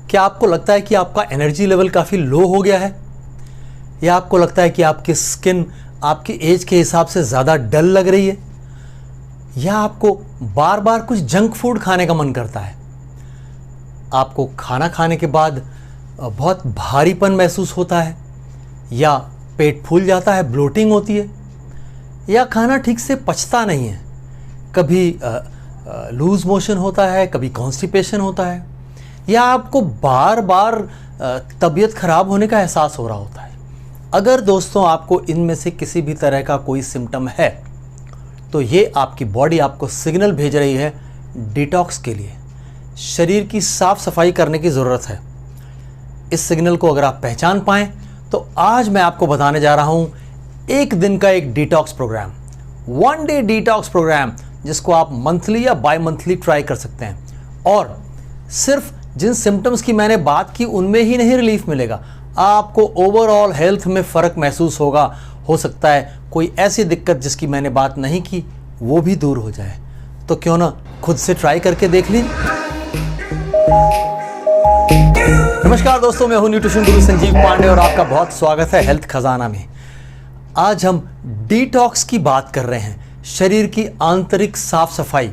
क्या आपको लगता है कि आपका एनर्जी लेवल काफ़ी लो हो गया है, या आपको लगता है कि आपकी स्किन आपकी एज के हिसाब से ज़्यादा डल लग रही है, या आपको बार बार कुछ जंक फूड खाने का मन करता है, आपको खाना खाने के बाद बहुत भारीपन महसूस होता है, या पेट फूल जाता है, ब्लोटिंग होती है, या खाना ठीक से पचता नहीं है, कभी लूज़ मोशन होता है, कभी कॉन्स्टिपेशन होता है, या आपको बार बार तबीयत खराब होने का एहसास हो रहा होता है। अगर दोस्तों आपको इनमें से किसी भी तरह का कोई सिम्टम है तो ये आपकी बॉडी आपको सिग्नल भेज रही है डिटॉक्स के लिए, शरीर की साफ सफाई करने की ज़रूरत है। इस सिग्नल को अगर आप पहचान पाएँ तो आज मैं आपको बताने जा रहा हूँ एक दिन का एक detox program, 1 day detox program, जिसको आप मंथली या बाय मंथली ट्राई कर सकते हैं। और सिर्फ जिन सिम्टम्स की मैंने बात की उनमें ही नहीं रिलीफ मिलेगा, आपको ओवरऑल हेल्थ में फ़र्क महसूस होगा। हो सकता है कोई ऐसी दिक्कत जिसकी मैंने बात नहीं की वो भी दूर हो जाए। तो क्यों ना खुद से ट्राई करके देख ली। नमस्कार दोस्तों, मैं हूं न्यूट्रिशन गुरु संजीव पांडे और आपका बहुत स्वागत है हेल्थ खजाना में। आज हम डिटॉक्स की बात कर रहे हैं, शरीर की आंतरिक साफ सफाई,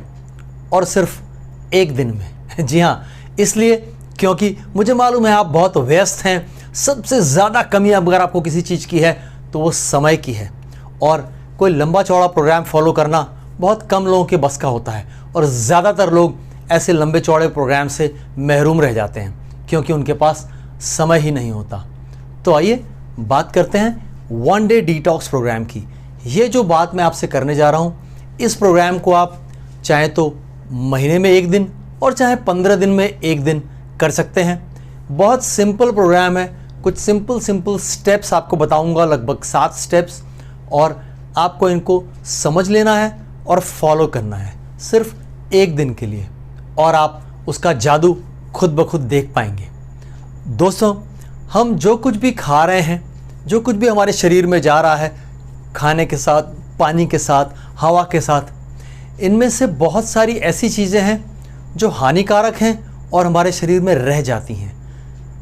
और सिर्फ एक दिन में। जी हाँ, इसलिए क्योंकि मुझे मालूम है आप बहुत व्यस्त हैं। सबसे ज़्यादा कमी अगर आपको किसी चीज़ की है तो वो समय की है, और कोई लंबा चौड़ा प्रोग्राम फॉलो करना बहुत कम लोगों के बस का होता है, और ज़्यादातर लोग ऐसे लंबे चौड़े प्रोग्राम से महरूम रह जाते हैं क्योंकि उनके पास समय ही नहीं होता। तो आइए बात करते हैं 1 डे डिटॉक्स प्रोग्राम की। ये जो बात मैं आपसे करने जा रहा हूँ, इस प्रोग्राम को आप चाहे तो महीने में 1 दिन और चाहे 15 दिन में 1 दिन कर सकते हैं। बहुत सिंपल प्रोग्राम है, कुछ सिंपल स्टेप्स आपको बताऊंगा, लगभग 7 स्टेप्स, और आपको इनको समझ लेना है और फॉलो करना है सिर्फ 1 दिन के लिए, और आप उसका जादू खुद ब खुद देख पाएंगे। दोस्तों, हम जो कुछ भी खा रहे हैं, जो कुछ भी हमारे शरीर में जा रहा है, खाने के साथ, पानी के साथ, हवा के साथ, इनमें से बहुत सारी ऐसी चीज़ें हैं जो हानिकारक हैं और हमारे शरीर में रह जाती हैं।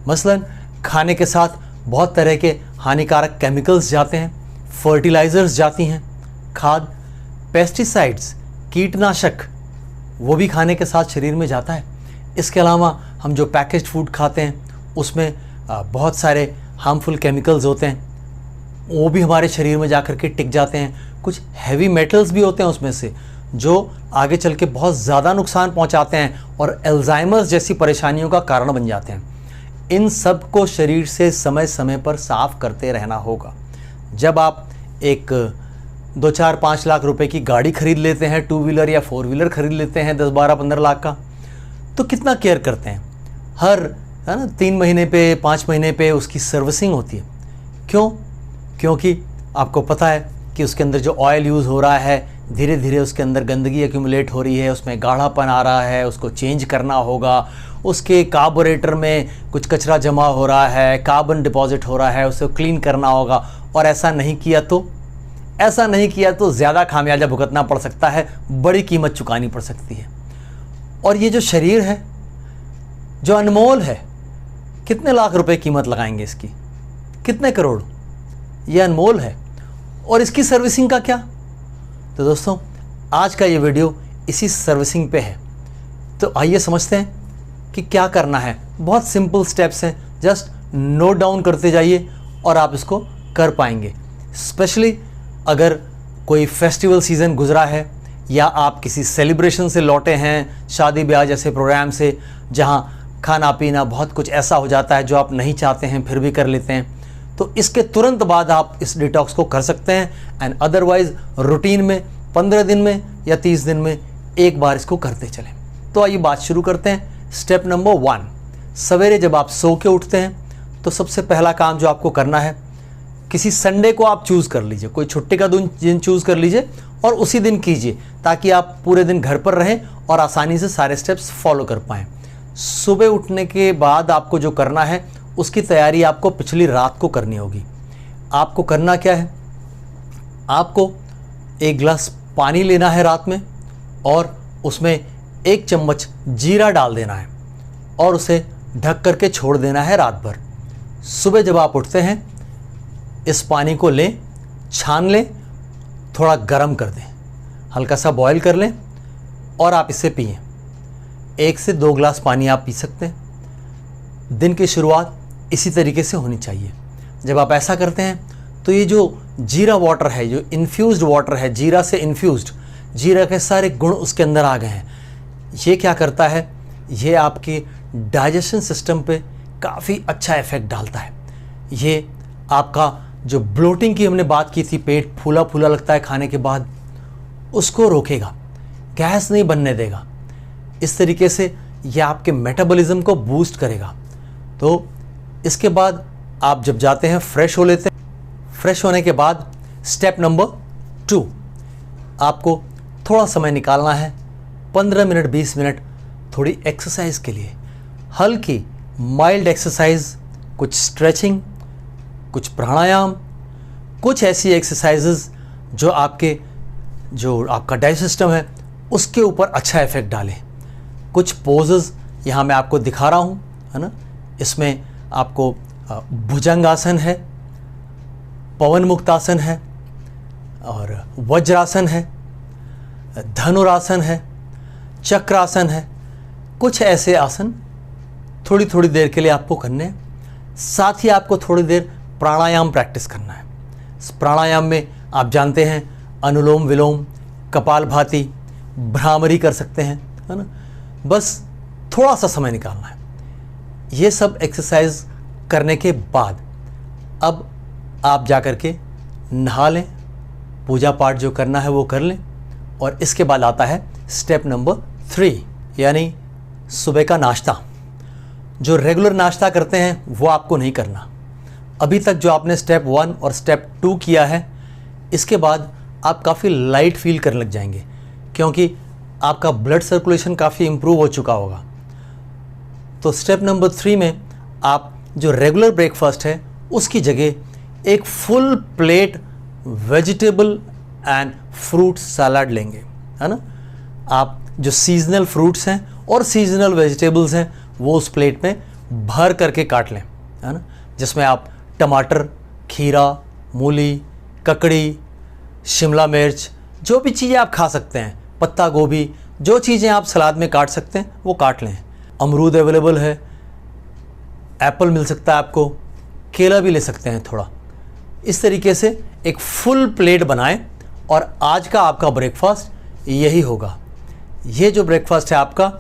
मसलन खाने के साथ बहुत तरह के हानिकारक केमिकल्स जाते हैं, फर्टिलाइज़र्स जाती हैं, खाद, पेस्टिसाइड्स, कीटनाशक, वो भी खाने के साथ शरीर में जाता है। इसके अलावा हम जो पैकेज्ड फूड खाते हैं उसमें बहुत सारे हार्मफुल केमिकल्स होते हैं, वो भी हमारे शरीर में जाकर के टिक जाते हैं। कुछ हैवी मेटल्स भी होते हैं उसमें से, जो आगे चल के बहुत ज़्यादा नुकसान पहुंचाते हैं और अल्जाइमर्स जैसी परेशानियों का कारण बन जाते हैं। इन सब को शरीर से समय समय पर साफ़ करते रहना होगा। जब आप एक 2, 4, 5 लाख रुपए की गाड़ी खरीद लेते हैं, 2 व्हीलर या 4 व्हीलर खरीद लेते हैं 10, 12, 15 लाख का, तो कितना केयर करते हैं। हर 3 महीने पे, 5 महीने पे उसकी सर्विसिंग होती है। क्यों? क्योंकि आपको पता है कि उसके अंदर जो ऑयल यूज़ हो रहा है, धीरे धीरे उसके अंदर गंदगी एक्यूमुलेट हो रही है, उसमें गाढ़ापन आ रहा है, उसको चेंज करना होगा। उसके कार्बोरेटर में कुछ कचरा जमा हो रहा है, कार्बन डिपॉजिट हो रहा है, उसे क्लीन करना होगा। और ऐसा नहीं किया तो ज़्यादा खामियाजा भुगतना पड़ सकता है, बड़ी कीमत चुकानी पड़ सकती है। और ये जो शरीर है, जो अनमोल है, कितने लाख रुपए कीमत लगाएंगे इसकी, कितने करोड़, ये अनमोल है। और इसकी सर्विसिंग का क्या? तो दोस्तों, आज का ये वीडियो इसी सर्विसिंग पे है। तो आइए समझते हैं कि क्या करना है। बहुत सिंपल स्टेप्स हैं, जस्ट नोट डाउन करते जाइए और आप इसको कर पाएंगे। स्पेशली अगर कोई फेस्टिवल सीज़न गुजरा है, या आप किसी सेलिब्रेशन से लौटे हैं, शादी ब्याह जैसे प्रोग्राम से, जहाँ खाना पीना बहुत कुछ ऐसा हो जाता है जो आप नहीं चाहते हैं फिर भी कर लेते हैं, तो इसके तुरंत बाद आप इस डिटॉक्स को कर सकते हैं। एंड अदरवाइज़ रूटीन में 15 दिन में या 30 दिन में एक बार इसको करते चलें। तो आइए बात शुरू करते हैं। स्टेप नंबर 1, सवेरे जब आप सो के उठते हैं तो सबसे पहला काम जो आपको करना है, किसी संडे को आप चूज़ कर लीजिए, कोई छुट्टी का दिन चूज़ कर लीजिए और उसी दिन कीजिए, ताकि आप पूरे दिन घर पर रहें और आसानी से सारे स्टेप्स फॉलो कर पाएँ। सुबह उठने के बाद आपको जो करना है उसकी तैयारी आपको पिछली रात को करनी होगी। आपको करना क्या है, आपको 1 गिलास पानी लेना है रात में और उसमें 1 चम्मच जीरा डाल देना है और उसे ढक करके छोड़ देना है रात भर। सुबह जब आप उठते हैं इस पानी को लें, छान लें, थोड़ा गर्म कर दें, हल्का सा बॉईल कर लें और आप इसे पिएं। 1 से 2 गिलास पानी आप पी सकते हैं। दिन की शुरुआत इसी तरीके से होनी चाहिए। जब आप ऐसा करते हैं तो ये जो जीरा वाटर है, जो इन्फ्यूज़्ड वाटर है, जीरा से इन्फ्यूज़्ड, जीरा के सारे गुण उसके अंदर आ गए हैं। ये क्या करता है, ये आपके डाइजेशन सिस्टम पे काफ़ी अच्छा इफ़ेक्ट डालता है। ये आपका जो ब्लोटिंग की हमने बात की थी, पेट फूला फूला लगता है खाने के बाद, उसको रोकेगा, गैस नहीं बनने देगा। इस तरीके से ये आपके मेटाबॉलिज्म को बूस्ट करेगा। तो इसके बाद आप जब जाते हैं फ्रेश हो लेते हैं। फ्रेश होने के बाद स्टेप नंबर 2, आपको थोड़ा समय निकालना है, 15 मिनट 20 मिनट थोड़ी एक्सरसाइज के लिए। हल्की माइल्ड एक्सरसाइज, कुछ स्ट्रेचिंग, कुछ प्राणायाम, कुछ ऐसी एक्सरसाइजेज जो आपका डाइजेशन सिस्टम है उसके ऊपर अच्छा इफेक्ट डालें। कुछ पोजेस यहाँ मैं आपको दिखा रहा हूँ, है ना। इसमें आपको भुजंगासन है, पवन मुक्तासन है और वज्रासन है, धनुरासन है, चक्रासन है। कुछ ऐसे आसन थोड़ी थोड़ी देर के लिए आपको करने हैं। साथ ही आपको थोड़ी देर प्राणायाम प्रैक्टिस करना है। इस प्राणायाम में आप जानते हैं अनुलोम विलोम, कपालभाति, भ्रामरी कर सकते हैं, है ना। बस थोड़ा सा समय निकालना है। ये सब एक्सरसाइज करने के बाद अब आप जा कर के नहा लें, पूजा पाठ जो करना है वो कर लें और इसके बाद आता है स्टेप नंबर 3, यानी सुबह का नाश्ता। जो रेगुलर नाश्ता करते हैं वो आपको नहीं करना। अभी तक जो आपने स्टेप 1 और स्टेप 2 किया है, इसके बाद आप काफ़ी लाइट फील करने लग जाएंगे क्योंकि आपका ब्लड सर्कुलेशन काफ़ी इम्प्रूव हो चुका होगा। तो स्टेप नंबर 3 में आप जो रेगुलर ब्रेकफास्ट है उसकी जगह एक full plate vegetable and fruit salad लेंगे, है ना। आप जो सीजनल फ्रूट्स हैं और सीजनल वेजिटेबल्स हैं वो उस प्लेट में भर करके काट लें, है ना। जिसमें आप टमाटर, खीरा, मूली, ककड़ी, शिमला मिर्च, जो भी चीज़ें आप खा सकते हैं, पत्ता गोभी, जो चीज़ें आप सलाद में काट सकते हैं वो काट लें। अमरूद अवेलेबल है, एप्पल मिल सकता है आपको, केला भी ले सकते हैं थोड़ा। इस तरीके से एक फुल प्लेट बनाएं और आज का आपका ब्रेकफास्ट यही होगा। ये जो ब्रेकफास्ट है आपका,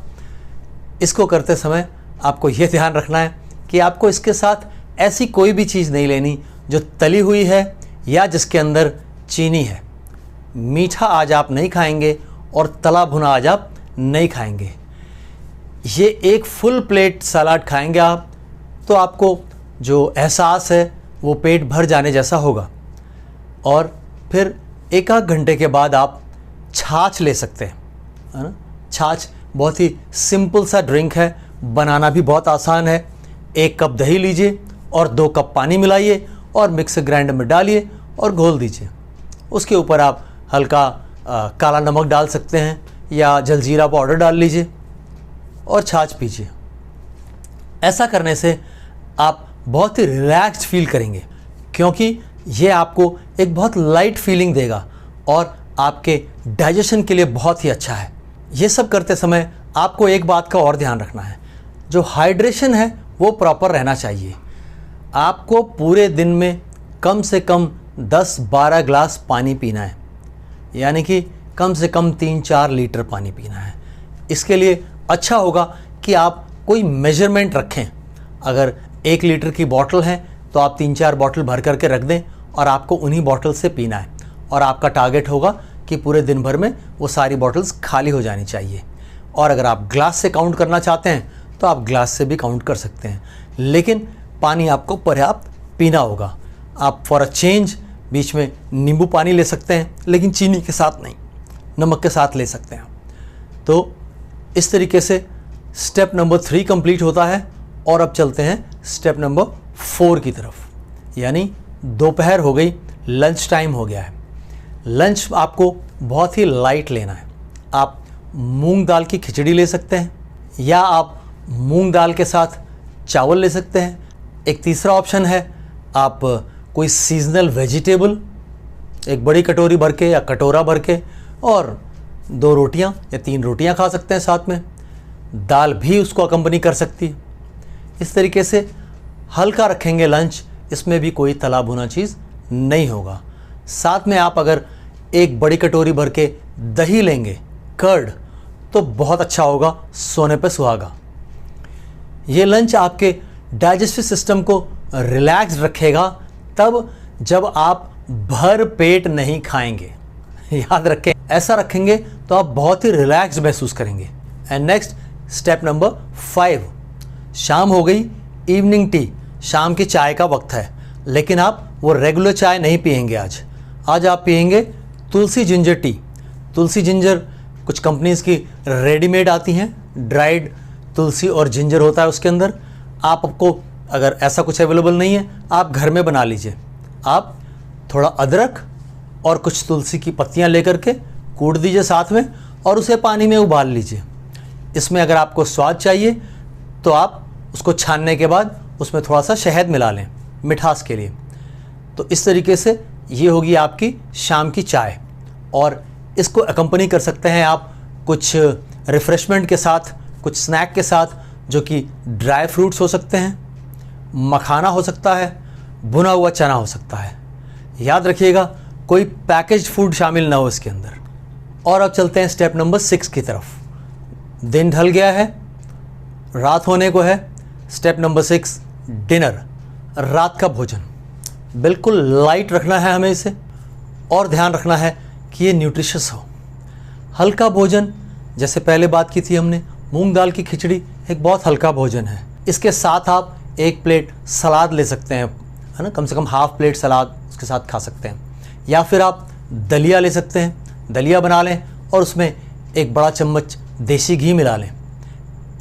इसको करते समय आपको ये ध्यान रखना है कि आपको इसके साथ ऐसी कोई भी चीज़ नहीं लेनी जो तली हुई है या जिसके अंदर चीनी है। मीठा आज आप नहीं खाएंगे और तला भुना आज आप नहीं खाएंगे। ये एक फुल प्लेट सलाद खाएंगे आप तो आपको जो एहसास है वो पेट भर जाने जैसा होगा। और फिर 1 घंटे के बाद आप छाछ ले सकते हैं, है ना। छाछ बहुत ही सिंपल सा ड्रिंक है, बनाना भी बहुत आसान है। 1 कप दही लीजिए और 2 कप पानी मिलाइए और मिक्सर ग्राइंडर में डालिए और घोल दीजिए। उसके ऊपर आप हल्का काला नमक डाल सकते हैं या जलजीरा पाउडर डाल लीजिए और छाछ पीजिए। ऐसा करने से आप बहुत ही रिलैक्स्ड फील करेंगे क्योंकि ये आपको एक बहुत लाइट फीलिंग देगा और आपके डाइजेशन के लिए बहुत ही अच्छा है। ये सब करते समय आपको एक बात का और ध्यान रखना है, जो हाइड्रेशन है वो प्रॉपर रहना चाहिए। आपको पूरे दिन में कम से कम 10-12 गिलास पानी पीना है, यानी कि कम से कम 3-4 लीटर पानी पीना है। इसके लिए अच्छा होगा कि आप कोई मेजरमेंट रखें। अगर 1 लीटर की बॉटल है तो आप 3-4 बॉटल भर करके रख दें और आपको उन्हीं बॉटल से पीना है और आपका टारगेट होगा कि पूरे दिन भर में वो सारी बॉटल्स खाली हो जानी चाहिए। और अगर आप ग्लास से काउंट करना चाहते हैं तो आप ग्लास से भी काउंट कर सकते हैं, लेकिन पानी आपको पर्याप्त पीना होगा। आप फॉर अ चेंज बीच में नींबू पानी ले सकते हैं, लेकिन चीनी के साथ नहीं, नमक के साथ ले सकते हैं। तो इस तरीके से स्टेप नंबर 3 कंप्लीट होता है और अब चलते हैं स्टेप नंबर 4 की तरफ, यानी दोपहर हो गई, लंच टाइम हो गया है। लंच आपको बहुत ही लाइट लेना है। आप मूंग दाल की खिचड़ी ले सकते हैं या आप मूंग दाल के साथ चावल ले सकते हैं। एक तीसरा ऑप्शन है, आप कोई सीजनल वेजिटेबल एक बड़ी कटोरी भर के या कटोरा भर के और 2 रोटियां या 3 रोटियां खा सकते हैं, साथ में दाल भी उसको अकम्पनी कर सकती है। इस तरीके से हल्का रखेंगे लंच, इसमें भी कोई तला भुना चीज़ नहीं होगा। साथ में आप अगर एक बड़ी कटोरी भर के दही लेंगे, कर्ड, तो बहुत अच्छा होगा, सोने पे सुहागा। ये लंच आपके डाइजेस्टिव सिस्टम को रिलैक्स रखेगा तब जब आप भर पेट नहीं खाएंगे। याद रखें, ऐसा रखेंगे तो आप बहुत ही रिलैक्स महसूस करेंगे। एंड नेक्स्ट स्टेप नंबर 5, शाम हो गई, इवनिंग टी, शाम की चाय का वक्त है, लेकिन आप वो रेगुलर चाय नहीं पिएंगे। आज आप पिएंगे तुलसी जिंजर टी। तुलसी जिंजर कुछ कंपनीज़ की रेडीमेड आती हैं, ड्राइड तुलसी और जिंजर होता है उसके अंदर। आपको अगर ऐसा कुछ अवेलेबल नहीं है, आप घर में बना लीजिए। आप थोड़ा अदरक और कुछ तुलसी की पत्तियां लेकर के कूट दीजिए साथ में और उसे पानी में उबाल लीजिए। इसमें अगर आपको स्वाद चाहिए तो आप उसको छानने के बाद उसमें थोड़ा सा शहद मिला लें मिठास के लिए। तो इस तरीके से ये होगी आपकी शाम की चाय। और इसको अकम्पनी कर सकते हैं आप कुछ रिफ़्रेशमेंट के साथ, कुछ स्नैक के साथ, जो कि ड्राई फ्रूट्स हो सकते हैं, मखाना हो सकता है, भुना हुआ चना हो सकता है। याद रखिएगा, कोई पैकेज्ड फूड शामिल ना हो इसके अंदर। और अब चलते हैं स्टेप नंबर 6 की तरफ। दिन ढल गया है, रात होने को है। स्टेप नंबर 6, डिनर, रात का भोजन। बिल्कुल लाइट रखना है हमें इसे, और ध्यान रखना है कि ये न्यूट्रिशियस हो। हल्का भोजन, जैसे पहले बात की थी हमने, मूंग दाल की खिचड़ी एक बहुत हल्का भोजन है। इसके साथ आप 1 प्लेट सलाद ले सकते हैं, है ना, कम से कम हाफ प्लेट सलाद उसके साथ खा सकते हैं। या फिर आप दलिया ले सकते हैं, दलिया बना लें और उसमें 1 बड़ा चम्मच देसी घी मिला लें।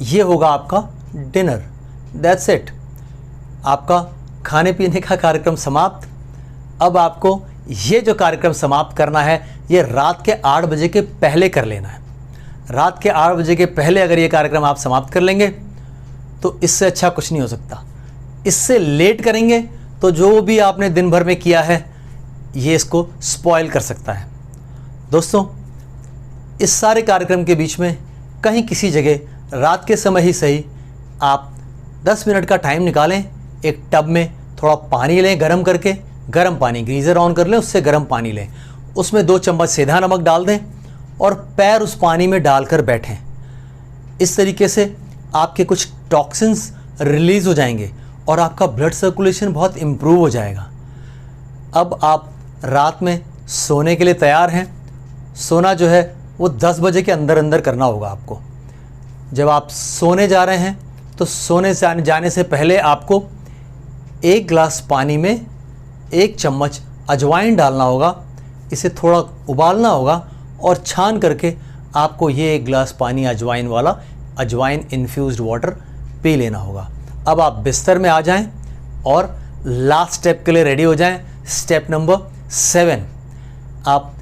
ये होगा आपका डिनर। दैट्स इट, आपका खाने पीने का कार्यक्रम समाप्त। अब आपको ये जो कार्यक्रम समाप्त करना है, ये रात के 8 बजे के पहले कर लेना है। रात के 8 बजे के पहले अगर ये कार्यक्रम आप समाप्त कर लेंगे तो इससे अच्छा कुछ नहीं हो सकता। इससे लेट करेंगे तो जो भी आपने दिन भर में किया है ये इसको स्पॉइल कर सकता है। दोस्तों, इस सारे कार्यक्रम के बीच में कहीं किसी जगह रात के समय ही सही आप 10 मिनट का टाइम निकालें, एक टब में थोड़ा पानी लें गर्म करके, गर्म पानी, गीज़र ऑन कर लें, उससे गर्म पानी लें, उसमें 2 चम्मच सेंधा नमक डाल दें और पैर उस पानी में डालकर बैठें। इस तरीके से आपके कुछ टॉक्सिन्स रिलीज़ हो जाएंगे और आपका ब्लड सर्कुलेशन बहुत इम्प्रूव हो जाएगा। अब आप रात में सोने के लिए तैयार हैं। सोना जो है वो 10 बजे के अंदर अंदर करना होगा आपको। जब आप सोने जा रहे हैं तो सोने से जाने से पहले आपको 1 गिलास पानी में 1 चम्मच अजवाइन डालना होगा। इसे थोड़ा उबालना होगा और छान करके आपको ये 1 गिलास पानी अजवाइन वाला, अजवाइन इन्फ्यूज्ड वाटर पी लेना होगा। अब आप बिस्तर में आ जाएं और लास्ट स्टेप के लिए रेडी हो जाएं। स्टेप नंबर 7, आप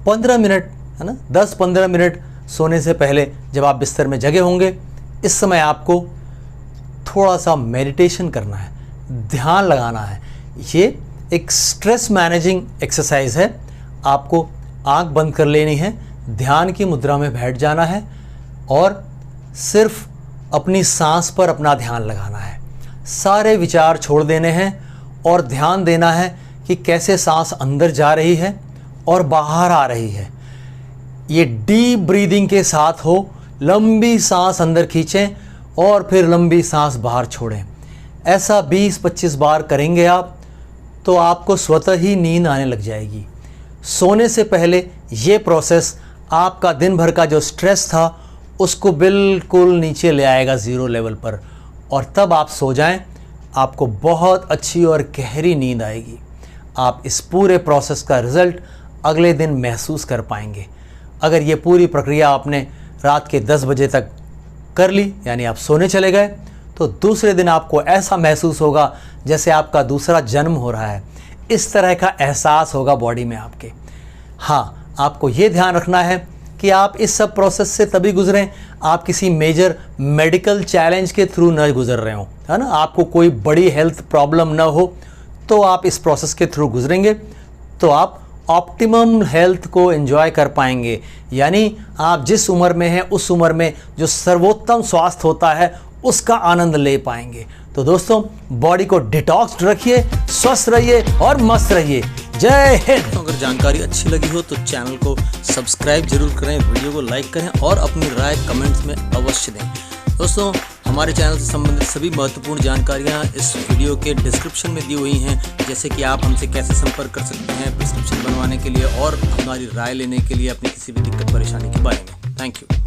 15 मिनट, है ना, 10-15 मिनट सोने से पहले जब आप बिस्तर में जगे होंगे, इस समय आपको थोड़ा सा मेडिटेशन करना है, ध्यान लगाना है। ये एक स्ट्रेस मैनेजिंग एक्सरसाइज है। आपको आंख बंद कर लेनी है, ध्यान की मुद्रा में बैठ जाना है और सिर्फ अपनी सांस पर अपना ध्यान लगाना है। सारे विचार छोड़ देने हैं और ध्यान देना है कि कैसे सांस अंदर जा रही है और बाहर आ रही है। ये डीप ब्रीदिंग के साथ हो, लंबी सांस अंदर खींचें और फिर लंबी सांस बाहर छोड़ें। ऐसा 20-25 बार करेंगे आप तो आपको स्वतः ही नींद आने लग जाएगी। सोने से पहले ये प्रोसेस आपका दिन भर का जो स्ट्रेस था उसको बिल्कुल नीचे ले आएगा 0 लेवल पर, और तब आप सो जाएं, आपको बहुत अच्छी और गहरी नींद आएगी। आप इस पूरे प्रोसेस का रिज़ल्ट अगले दिन महसूस कर पाएंगे। अगर ये पूरी प्रक्रिया आपने रात के 10 बजे तक कर ली, यानी आप सोने चले गए, तो दूसरे दिन आपको ऐसा महसूस होगा जैसे आपका दूसरा जन्म हो रहा है। इस तरह का एहसास होगा बॉडी में आपके। हाँ, आपको ये ध्यान रखना है कि आप इस सब प्रोसेस से तभी गुजरें आप किसी मेजर मेडिकल चैलेंज के थ्रू न गुजर रहे हो, है ना। आपको कोई बड़ी हेल्थ प्रॉब्लम ना हो तो आप इस प्रोसेस के थ्रू गुजरेंगे तो आप ऑप्टिमम हेल्थ को एंजॉय कर पाएंगे। यानी आप जिस उम्र में हैं उस उम्र में जो सर्वोत्तम स्वास्थ्य होता है उसका आनंद ले पाएंगे। तो दोस्तों, बॉडी को डिटॉक्स रखिए, स्वस्थ रहिए और मस्त रहिए। जय हिंद। अगर जानकारी अच्छी लगी हो तो चैनल को सब्सक्राइब जरूर करें, वीडियो को लाइक करें और अपनी राय कमेंट्स में अवश्य दें। दोस्तों, हमारे चैनल से संबंधित सभी महत्वपूर्ण जानकारियां इस वीडियो के डिस्क्रिप्शन में दी हुई हैं, जैसे कि आप हमसे कैसे संपर्क कर सकते हैं प्रिस्क्रिप्शन बनवाने के लिए और हमारी राय लेने के लिए अपनी किसी भी दिक्कत परेशानी के बारे में। Thank you.